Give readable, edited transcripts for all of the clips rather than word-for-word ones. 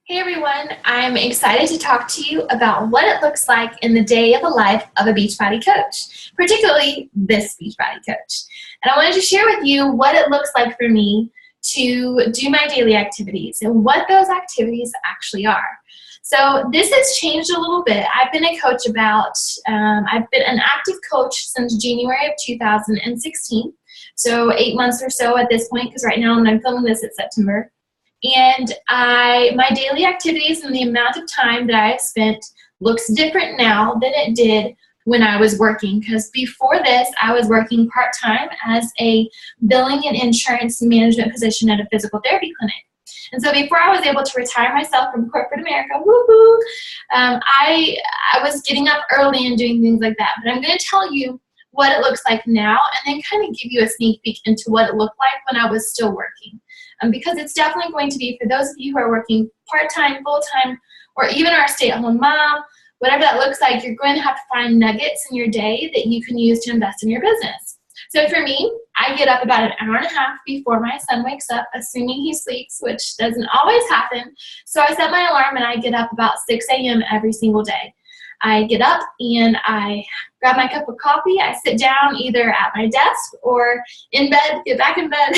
Hey everyone, I'm excited to talk to you about what it looks like in the day of the life of a Beachbody coach, particularly this Beachbody coach. And I wanted to share with you what it looks like for me to do my daily activities and what those activities actually are. So this has changed a little bit. I've been a coach I've been an active coach since January of 2016. So 8 months or so at this point, because right now I'm filming this at September. And my daily activities and the amount of time that I have spent looks different now than it did when I was working, because before this I was working part-time as a billing and insurance management position at a physical therapy clinic. And so before I was able to retire myself from corporate America, woohoo, I was getting up early and doing things like that. But I'm going to tell you what it looks like now and then kind of give you a sneak peek into what it looked like when I was still working. Because it's definitely going to be for those of you who are working part-time, full-time, or even are a stay-at-home mom, whatever that looks like, you're going to have to find nuggets in your day that you can use to invest in your business. So for me, I get up about an hour and a half before my son wakes up, assuming he sleeps, which doesn't always happen. So I set my alarm and I get up about 6 a.m. every single day. I get up and I grab my cup of coffee. I sit down either at my desk or in bed, get back in bed,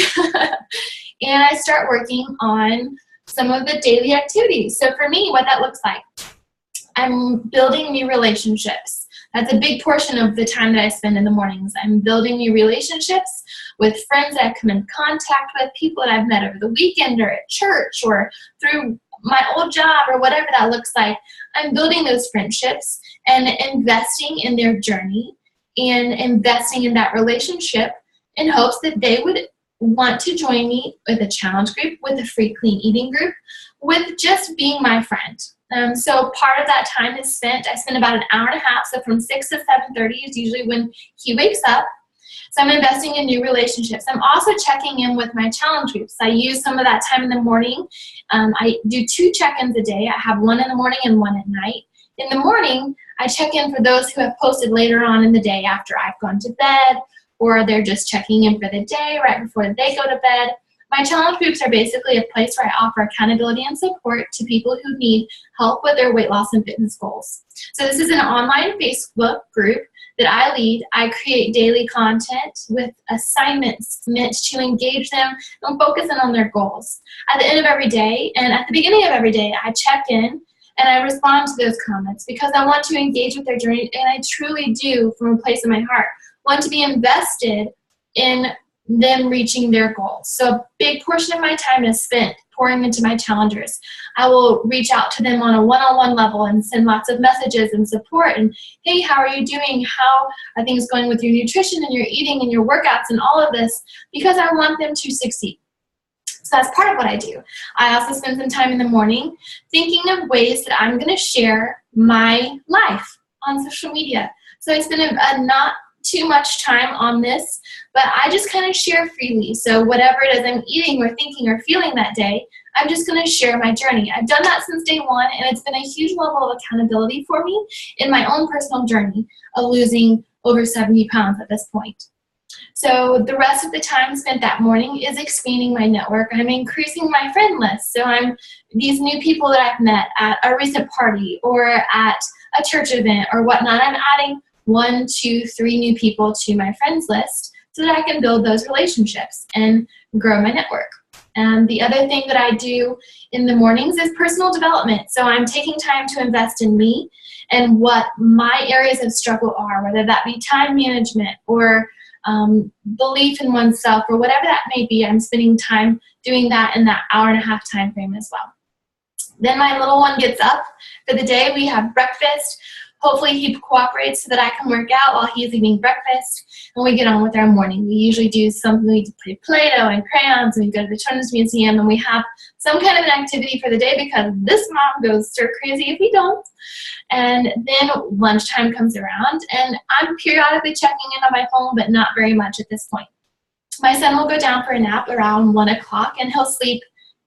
and I start working on some of the daily activities. So for me, what that looks like, I'm building new relationships. That's a big portion of the time that I spend in the mornings. I'm building new relationships with friends that I've come in contact with, people that I've met over the weekend or at church or through my old job or whatever that looks like. I'm building those friendships and investing in their journey and investing in that relationship in hopes that they would want to join me with a challenge group, with a free clean eating group, with just being my friend. So part of that time is spent, I spend about an hour and a half, so from 6 to 7:30 is usually when he wakes up. So I'm investing in new relationships. I'm also checking in with my challenge groups. I use some of that time in the morning. I do 2 check-ins a day. I have one in the morning and one at night. In the morning, I check in for those who have posted later on in the day after I've gone to bed, or they're just checking in for the day right before they go to bed. My challenge groups are basically a place where I offer accountability and support to people who need help with their weight loss and fitness goals. So this is an online Facebook group that I lead. I create daily content with assignments meant to engage them and focus in on their goals. At the end of every day and at the beginning of every day, I check in and I respond to those comments because I want to engage with their journey, and I truly do, from a place in my heart, want to be invested in them reaching their goals. So a big portion of my time is spent pouring into my challengers. I will reach out to them on a one-on-one level and send lots of messages and support and, hey, how are you doing? How are things going with your nutrition and your eating and your workouts and all of this? Because I want them to succeed. So that's part of what I do. I also spend some time in the morning thinking of ways that I'm going to share my life on social media. So I spend not too much time on this, but I just kind of share freely. So whatever it is I'm eating or thinking or feeling that day, I'm just going to share my journey. I've done that since day one, and it's been a huge level of accountability for me in my own personal journey of losing over 70 pounds at this point. So the rest of the time spent that morning is expanding my network. I'm increasing my friend list. So I'm these new people that I've met at a recent party or at a church event or whatnot. I'm adding 1, 2, 3 new people to my friends list so that I can build those relationships and grow my network. The other thing that I do in the mornings is personal development. So I'm taking time to invest in me and what my areas of struggle are, whether that be time management or belief in oneself or whatever that may be. I'm spending time doing that in that hour and a half time frame as well. Then my little one gets up for the day. We have breakfast. Hopefully he cooperates so that I can work out while he's eating breakfast, and we get on with our morning. We usually do something, we play Play-Doh and crayons, and we go to the Children's Museum, and we have some kind of an activity for the day because this mom goes stir crazy if we don't. And then lunchtime comes around, and I'm periodically checking in on my phone, but not very much at this point. My son will go down for a nap around 1 o'clock, and he'll sleep,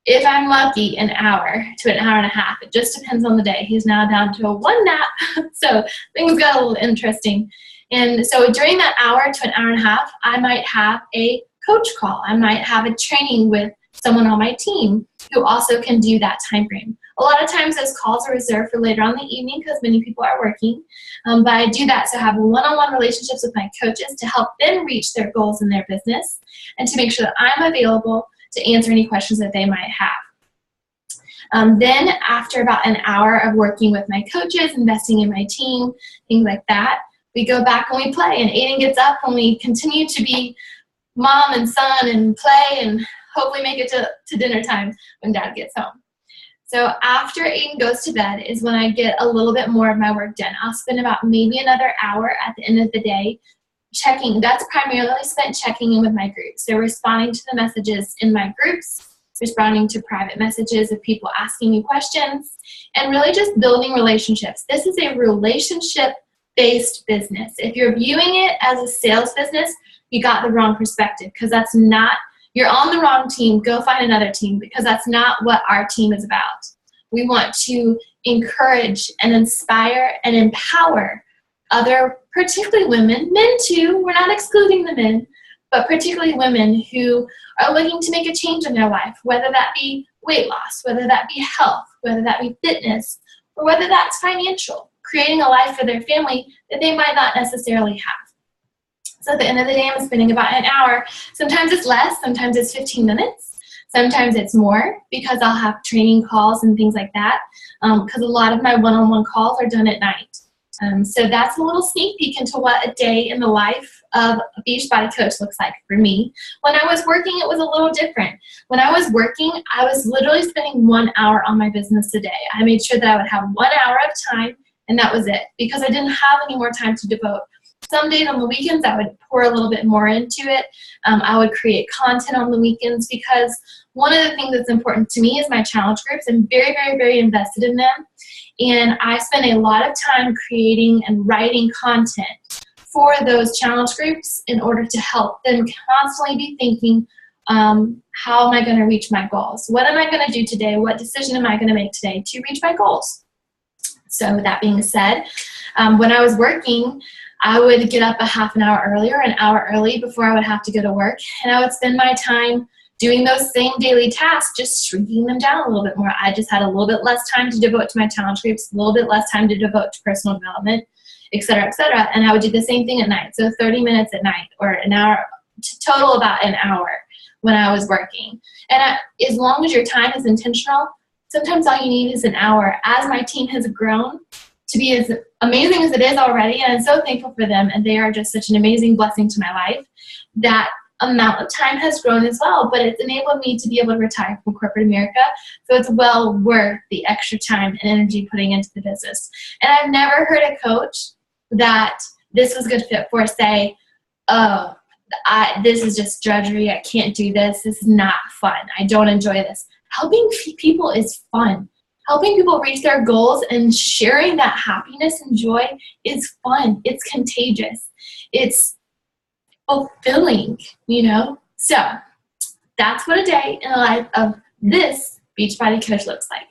if I'm lucky, an hour to an hour and a half. It just depends on the day. He's now down to a 1 nap, so things got a little interesting. And so during that hour to an hour and a half, I might have a coach call. I might have a training with someone on my team who also can do that time frame. A lot of times those calls are reserved for later on in the evening because many people are working, but I do that to have one-on-one relationships with my coaches to help them reach their goals in their business and to make sure that I'm available to answer any questions that they might have. Then after about an hour of working with my coaches, investing in my team, things like that, we go back and we play, and Aiden gets up and we continue to be mom and son and play and hopefully make it to dinner time when Dad gets home. So after Aiden goes to bed is when I get a little bit more of my work done. I'll spend about maybe another hour at the end of the day checking. That's primarily spent checking in with my groups. So responding to the messages in my groups, responding to private messages of people asking me questions, and really just building relationships. This is a relationship-based business. If you're viewing it as a sales business, you got the wrong perspective, because that's not, you're on the wrong team. Go find another team, because that's not what our team is about. We want to encourage and inspire and empower other, particularly women, men too, we're not excluding the men, but particularly women who are looking to make a change in their life, whether that be weight loss, whether that be health, whether that be fitness, or whether that's financial, creating a life for their family that they might not necessarily have. So at the end of the day, I'm spending about an hour. Sometimes it's less, sometimes it's 15 minutes, sometimes it's more, because I'll have training calls and things like that, because a lot of my one-on-one calls are done at night. So that's a little sneak peek into what a day in the life of a Beachbody coach looks like for me. When I was working, it was a little different. When I was working, I was literally spending 1 hour on my business a day. I made sure that I would have 1 hour of time, and that was it, because I didn't have any more time to devote. Some days on the weekends, I would pour a little bit more into it. I would create content on the weekends, because one of the things that's important to me is my challenge groups. I'm very, very, very invested in them. And I spend a lot of time creating and writing content for those challenge groups in order to help them constantly be thinking, how am I going to reach my goals? What am I going to do today? What decision am I going to make today to reach my goals? So with that being said, when I was working, I would get up a half an hour early or an hour early before I would have to go to work, and I would spend my time doing those same daily tasks, just shrinking them down a little bit more. I just had a little bit less time to devote to my challenge groups, a little bit less time to devote to personal development, et cetera, and I would do the same thing at night. So 30 minutes at night, or an hour, total about an hour when I was working. And as long as your time is intentional, sometimes all you need is an hour. As my team has grown to be as amazing as it is already, and I'm so thankful for them, and they are just such an amazing blessing to my life, that amount of time has grown as well, but it's enabled me to be able to retire from corporate America, so it's well worth the extra time and energy putting into the business. And I've never heard a coach that this was a good fit for say, oh, this is just drudgery, I can't do this, this is not fun, I don't enjoy this. Helping people is fun. Helping people reach their goals and sharing that happiness and joy is fun. It's contagious. It's fulfilling, you know? So that's what a day in the life of this Beachbody coach looks like.